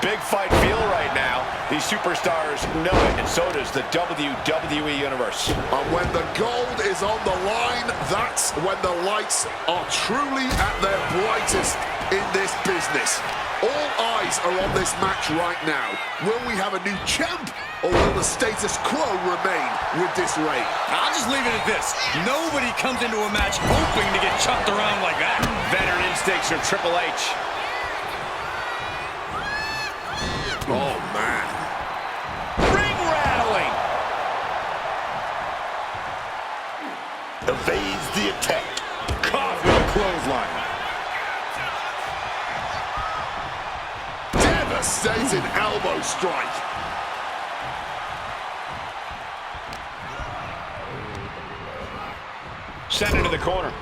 big fight feel right now. These superstars know it, and so does the WWE Universe. And when the gold is on the line, that's when the lights are truly at their brightest in this business. All eyes are on this match right now. Will we have a new champ, or will the status quo remain with disarray? I'll just leave it at this. Nobody comes into a match hoping to get chucked around like that. Veteran instincts from Triple H. Oh, man. Ring rattling. Evades the attack. Caught with a clothesline. Devastating elbow strike. Sent into the corner.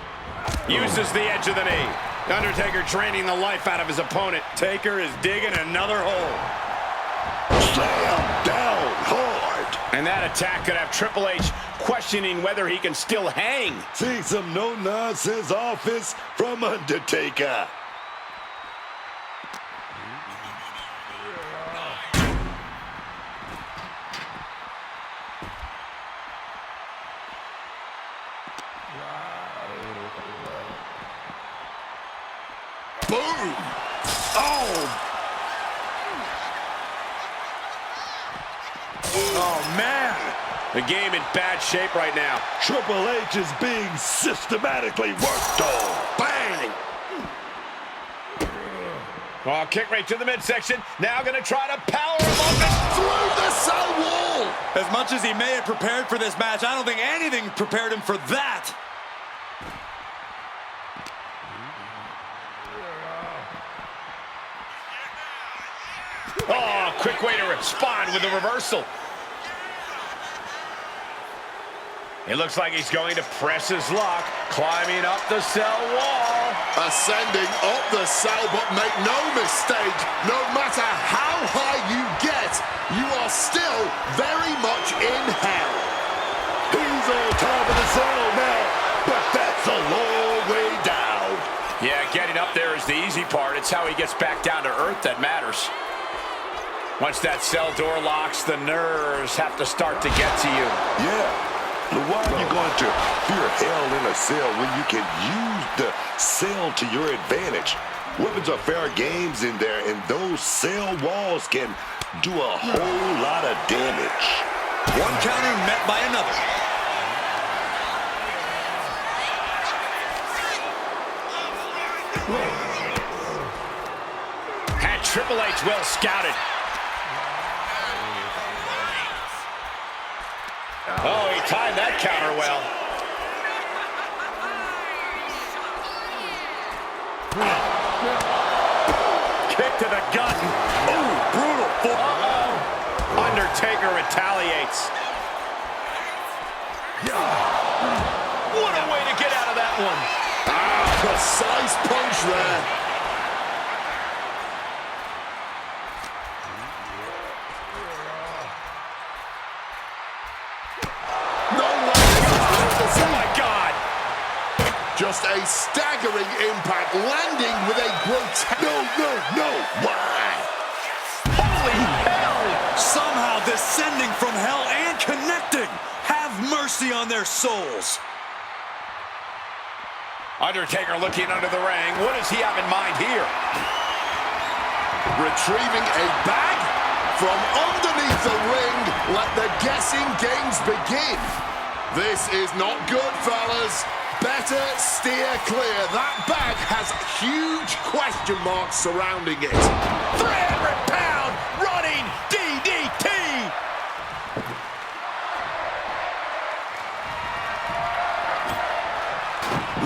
Uses the edge of the knee. Undertaker draining the life out of his opponent. Taker is digging another hole. Slam down hard. And that attack could have Triple H questioning whether he can still hang. See some no-nonsense offense from Undertaker. Boom! Oh! Oh, man! The game in bad shape right now. Triple H is being systematically worked on. Bang! Oh, kick right to the midsection. Now going to try to power him up. Through the cell wall! As much as he may have prepared for this match, I don't think anything prepared him for that. Oh, quick way to respond with a reversal. It looks like he's going to press his luck, climbing up the cell wall. Ascending up the cell, but make no mistake, no matter how high you get, you are still very much in hell. He's on top of the cell now, but that's a long way down. Yeah, getting up there is the easy part. It's how he gets back down to earth that matters. Once that cell door locks, the nerves have to start to get to you. Yeah. Why are you going to fear hell in a cell when you can use the cell to your advantage? Weapons are fair games in there, and those cell walls can do a whole lot of damage. One counter met by another. Had Triple H well scouted. Oh, he timed that counter well. Kick to the gut. Oh, brutal. Undertaker retaliates. What a way to get out of that one. Precise punch there. Oh my God! Just a staggering impact, landing with a grotesque... No, why? Holy hell! Somehow descending from hell and connecting. Have mercy on their souls. Undertaker looking under the ring. What does he have in mind here? Retrieving a bag from underneath the ring. Let the guessing games begin. This is not good, fellas. Better steer clear. That bag has huge question marks surrounding it. 300-pound running DDT!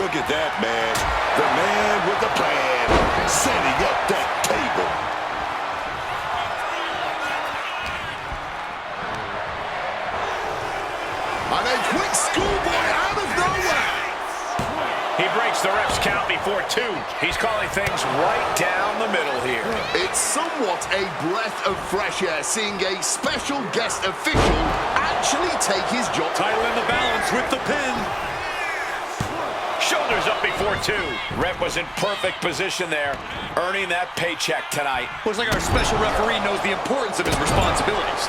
Look at that, man. The man with the plan, setting up that table. And a quick schoolboy out of nowhere. He breaks the ref's count before 2. He's calling things right down the middle here. It's somewhat a breath of fresh air seeing a special guest official actually take his job. Title in the balance with the pin. Shoulders up before two. Ref was in perfect position there, earning that paycheck tonight. Looks like our special referee knows the importance of his responsibilities.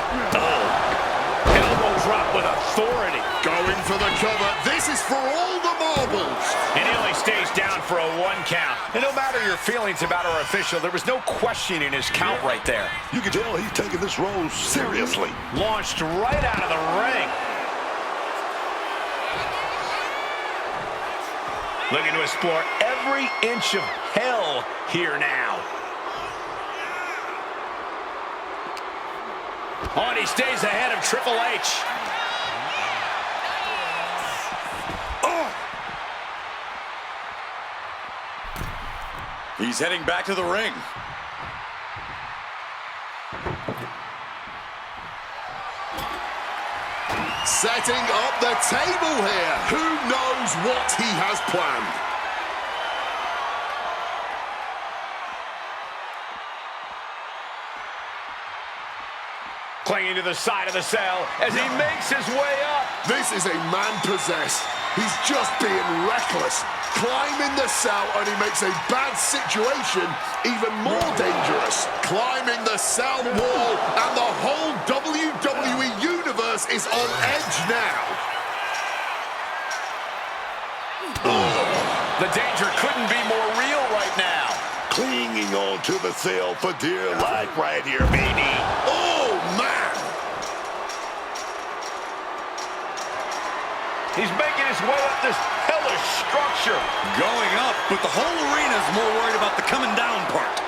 Elbow drop with authority. Going for the cover. This is for all the marbles. And he only stays down for a 1 count. And no matter your feelings about our official, there was no questioning his count right there. You can tell he's taking this role seriously. Launched right out of the ring. Looking to explore every inch of hell here now. Oh, and he stays ahead of Triple H. Oh! He's heading back to the ring. Setting up the table here. Who knows what he has planned? Clinging to the side of the cell as he makes his way up. This is a man possessed. He's just being reckless. Climbing the cell, and he makes a bad situation even more dangerous. Climbing the cell wall, and the whole WWE universe is on edge now. The danger couldn't be more real right now. Clinging on to the cell for dear life right here, baby. Oh, man. He's making his way up this hellish structure. Going up, but the whole arena's more worried about the coming down part.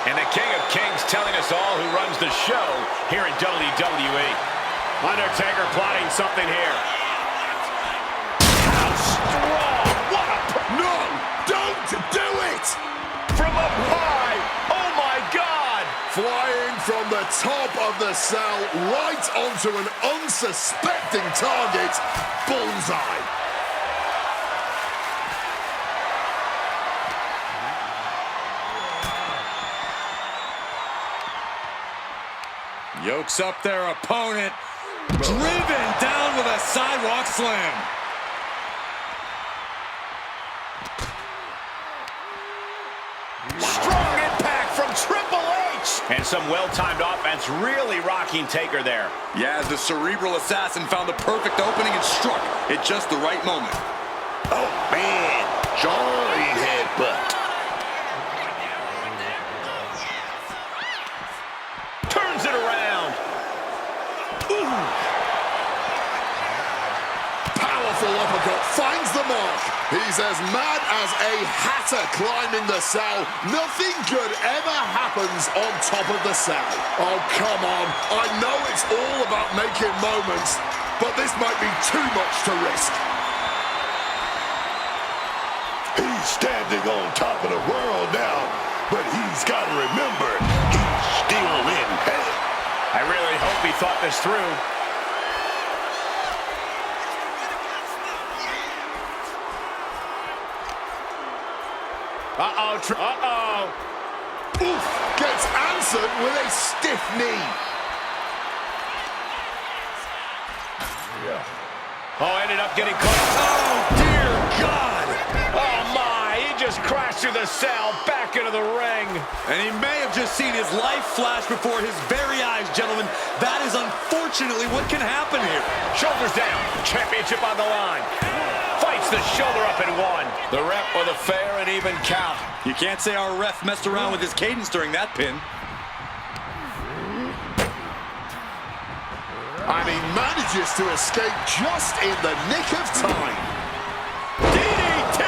And the King of Kings telling us all who runs the show here in WWE. Undertaker plotting something here. How strong! What a... No, don't do it! From up high! Oh my God! Flying from the top of the cell right onto an unsuspecting target. Bullseye. Yokes up their opponent. Driven down with a sidewalk slam. Strong impact from Triple H! And some well-timed offense really rocking Taker there. Yeah, the Cerebral Assassin found the perfect opening and struck at just the right moment. Oh, man. Jarring headbutt. Turns it around. Ooh. Powerful uppercut finds the mark. He's as mad as a hatter climbing the cell. Nothing good ever happens on top of the cell. Oh, come on. I know it's all about making moments, but this might be too much to risk. He's standing on top of the world now, but he's got to remember, he's still in hell. I really hope he thought this through. Uh-oh, uh-oh. Oof, gets answered with a stiff knee. Oh, ended up getting caught. Oh, dear God! Oh, my. He just crashed through the cell, back into the ring. And he may have just seen his life flash before his very eyes, gentlemen. That is unfortunately what can happen here. Shoulders down. Championship on the line. Fights the shoulder up and one. The ref with a fair and even count. You can't say our ref messed around with his cadence during that pin. And he manages to escape just in the nick of time. DDT!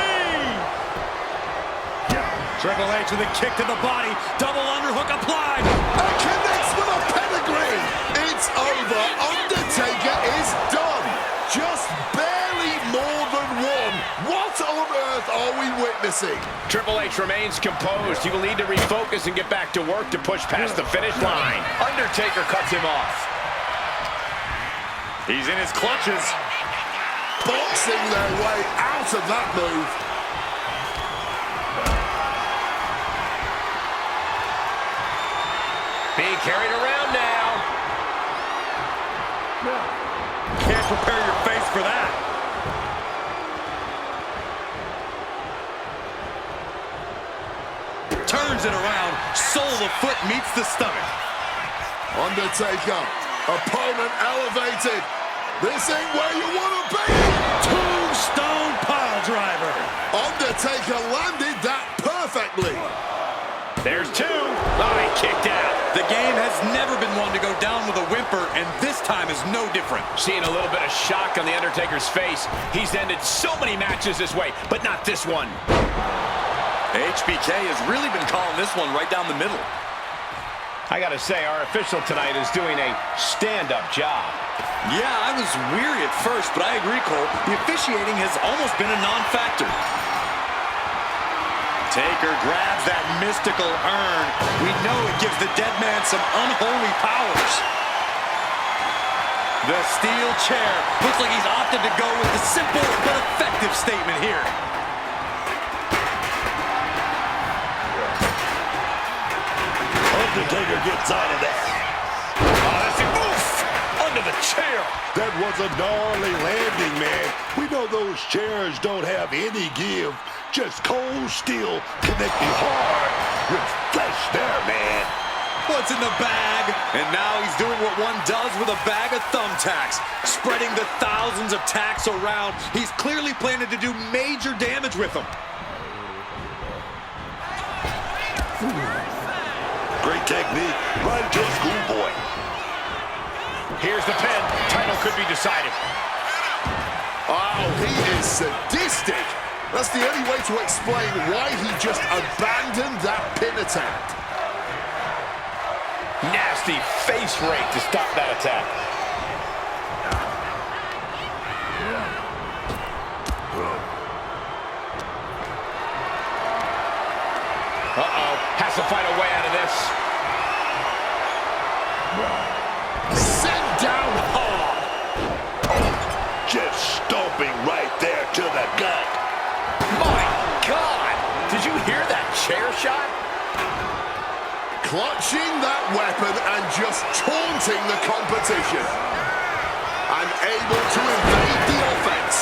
Triple H with a kick to the body. Double underhook applied. And connects with a pedigree. It's over. Undertaker is done. Just barely more than one. What on earth are we witnessing? Triple H remains composed. He will need to refocus and get back to work to push past the finish line. Undertaker cuts him off. He's in his clutches. Boxing their way out of that move. Being carried around now. Can't prepare your face for that. Turns it around. Sole of the foot meets the stomach. Undertaker, opponent elevated. This ain't where you want to be. Tombstone pile driver. Undertaker landed that perfectly. There's two. Oh, he kicked out. The game has never been one to go down with a whimper, and this time is no different. Seeing a little bit of shock on the Undertaker's face. He's ended so many matches this way, but not this one. HBK has really been calling this one right down the middle. I gotta say, our official tonight is doing a stand-up job. Yeah, I was weary at first, but I agree, Cole. The officiating has almost been a non-factor. Taker grabs that mystical urn. We know it gives the dead man some unholy powers. The steel chair. Looks like he's opted to go with the simple but effective statement here. Undertaker gets out of that. Oh, that's a oof! Under the chair. That was a gnarly landing, man. We know those chairs don't have any give. Just cold steel connecting hard with flesh there, man. What's in the bag? And now he's doing what one does with a bag of thumbtacks, spreading the thousands of tacks around. He's clearly planning to do major damage with them. Great technique, right to a schoolboy. Here's the pin. Title could be decided. Oh, he is sadistic. That's the only way to explain why he just abandoned that pin attempt. Nasty face rake to stop that attack. Uh-oh. Has to find a way out of this. Sit down hard. Just stomping right there to the gut. My God! Did you hear that chair shot? Clutching that weapon and just taunting the competition. And able to evade the offense.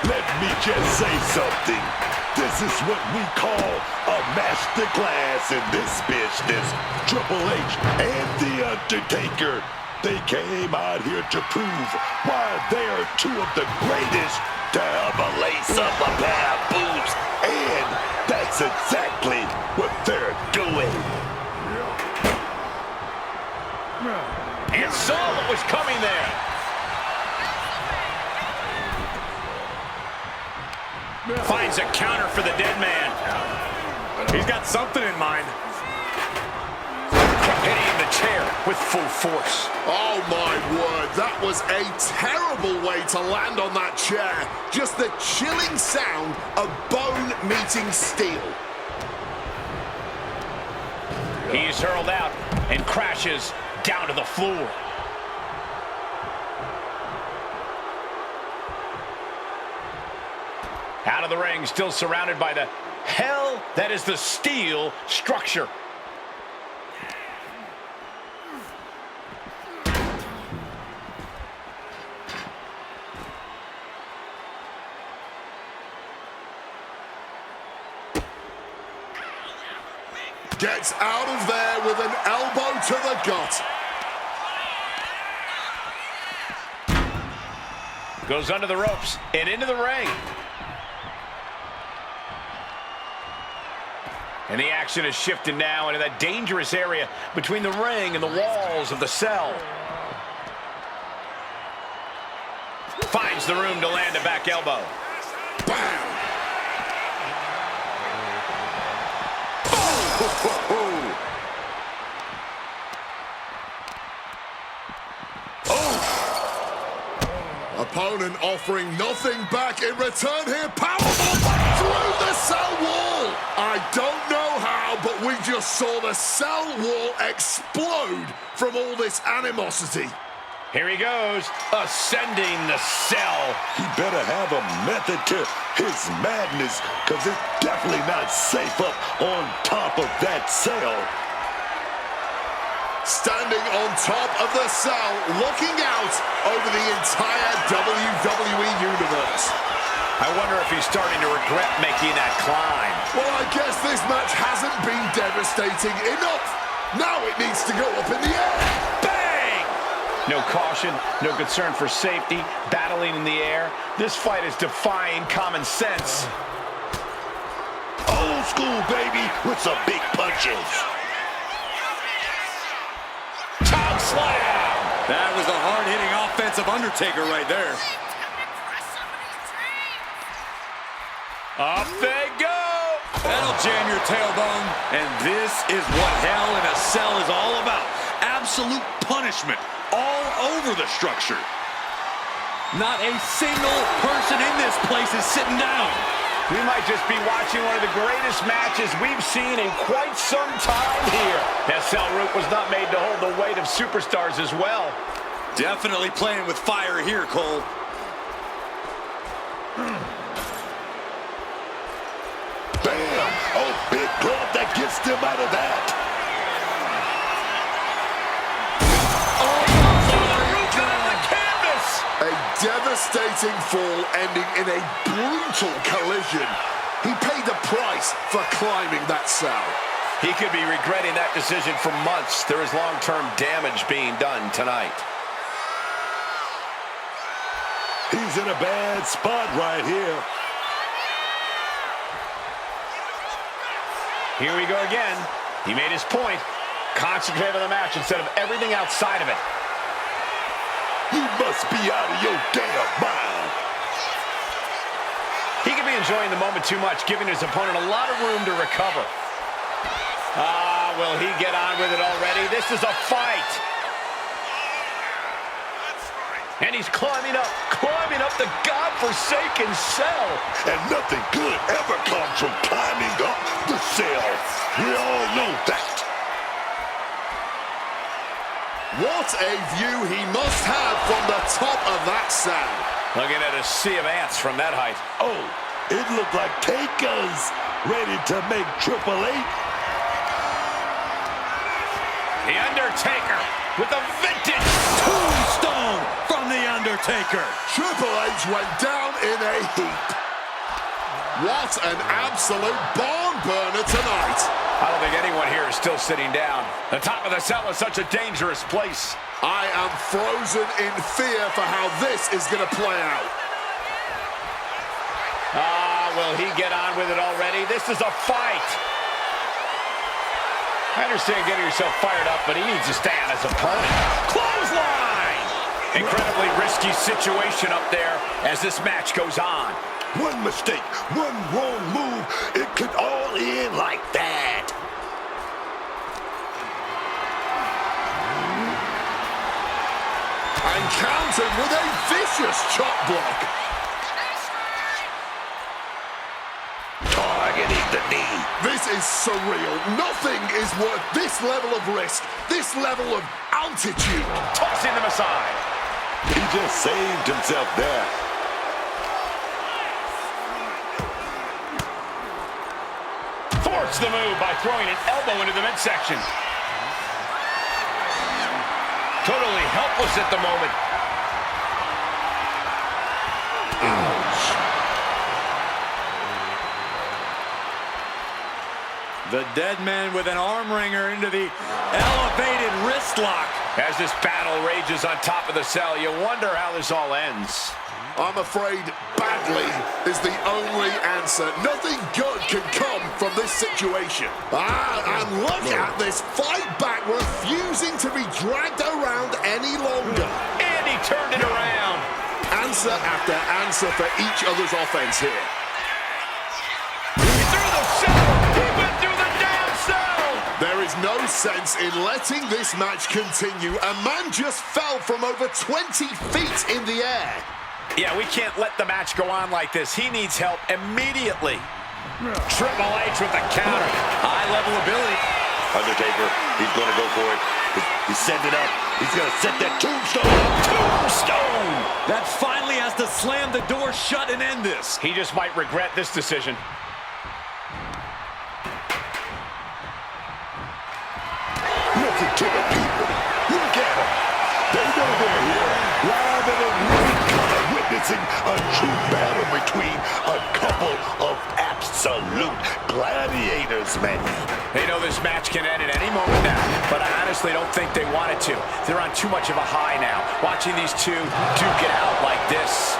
Let me just say something. This is what we call a masterclass in this business. Triple H and The Undertaker, they came out here to prove why they are two of the greatest to ever lace up a pair of boobs. And that's exactly what they're doing. And saw what was coming there. Finds a counter for the dead man. He's got something in mind. Hitting the chair with full force. Oh my word, that was a terrible way to land on that chair. Just the chilling sound of bone meeting steel. He's hurled out and crashes down to the floor. Out of the ring, still surrounded by the hell that is the steel structure. Gets out of there with an elbow to the gut. Goes under the ropes and into the ring. And the action is shifted now into that dangerous area between the ring and the walls of the cell. Finds the room to land a back elbow. Bam! Opponent offering nothing back in return here. Powerbomb through the cell wall. I don't know how, but we just saw the cell wall explode from all this animosity. Here he goes, ascending the cell. He better have a method to his madness, because it's definitely not safe up on top of that cell. standing on top of the cell, looking out over the entire WWE Universe. I wonder if he's starting to regret making that climb. Well, I guess this match hasn't been devastating enough. Now it needs to go up in the air. Bang! No caution, no concern for safety, battling in the air. This fight is defying common sense. Old school, baby, with some big punches. Top slam! That was a hard-hitting offensive Undertaker right there. Up they go! That'll jam your tailbone. And this is what Hell in a Cell is all about. Absolute punishment all over the structure. Not a single person in this place is sitting down. We might just be watching one of the greatest matches we've seen in quite some time here. That cell route was not made to hold the weight of superstars as well. Definitely playing with fire here, Cole. Bam! Oh, big glove that gets them out of that. Oh my Roof on the canvas! A devastating fall ending in a brutal collision. He paid the price for climbing that cell. He could be regretting that decision for months. There is long-term damage being done tonight. He's in a bad spot right here. Here we go again. He made his point. Concentrate on the match instead of everything outside of it. You must be out of your damn mind. He could be enjoying the moment too much, giving his opponent a lot of room to recover. Will he get on with it already? This is a fight. And he's climbing up the godforsaken cell. And nothing good ever comes from climbing up the cell. We all know that. What a view he must have from the top of that cell. Looking at a sea of ants from that height. Oh, it looked like Taker's ready to make Triple H. The Undertaker with a vintage Tombstone from The Undertaker. Triple H went down in a heap. What an absolute barn burner tonight. I don't think anyone here is still sitting down. The top of the cell is such a dangerous place. I am frozen in fear for how this is going to play out. Will he get on with it already? This is a fight. I understand getting yourself fired up, but he needs to stay on his opponent. Clothesline! Incredibly risky situation up there as this match goes on. One mistake, one wrong move, it could all end like that. And countered with a vicious chop block. Targeting the knee. This is surreal. Nothing is worth this level of risk, this level of altitude. Tossing them aside. He just saved himself there. Force the move by throwing an elbow into the midsection. Totally helpless at the moment. Ouch. The dead man with an arm wringer into the elevated wrist lock. As this battle rages on top of the cell, you wonder how this all ends. I'm afraid badly is the only answer. Nothing good can come from this situation. And look at this fight back, refusing to be dragged around any longer. And he turned it around. Answer after answer for each other's offense here. Through the cell. He went through the damn cell. There is no sense in letting this match continue. A man just fell from over 20 feet in the air. Yeah, we can't let the match go on like this. He needs help immediately. Triple H with the counter. High level ability. Undertaker, he's going to go for it. He's setting it up. He's going to set that tombstone up. Tombstone! That finally has to slam the door shut and end this. He just might regret this decision. Listen to the people. absolute gladiators, man. They know this match can end at any moment now, but I honestly don't think they want it to. They're on too much of a high now. Watching these two duke it out like this.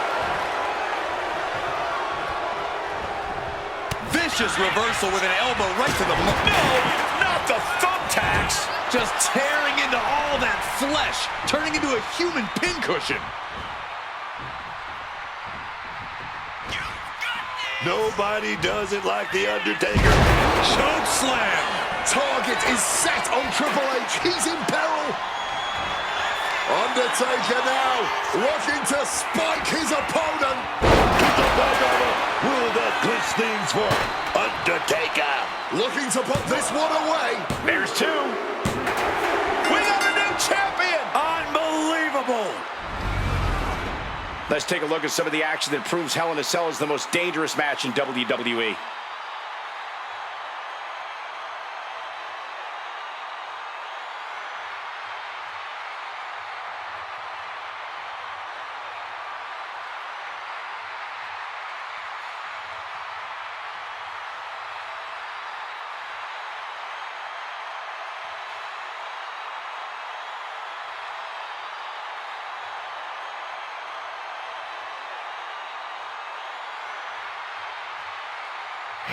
Vicious reversal with an elbow right to the... No, not the thumbtacks. Just tearing into all that flesh, turning into a human pincushion. Nobody does it like The Undertaker. Choke slam. Target is set on Triple H. He's in peril. Undertaker now looking to spike his opponent. Will that clinch things for Undertaker? Looking to put this one away. There's two. We got a new champion. Unbelievable. Let's take a look at some of the action that proves Hell in a Cell is the most dangerous match in WWE.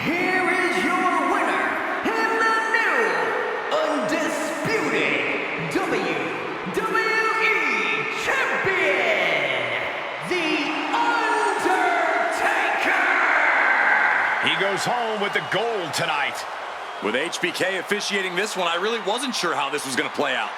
Here is your winner, and the new, undisputed WWE Champion, The Undertaker! He goes home with the gold tonight. With HBK officiating this one, I really wasn't sure how this was going to play out.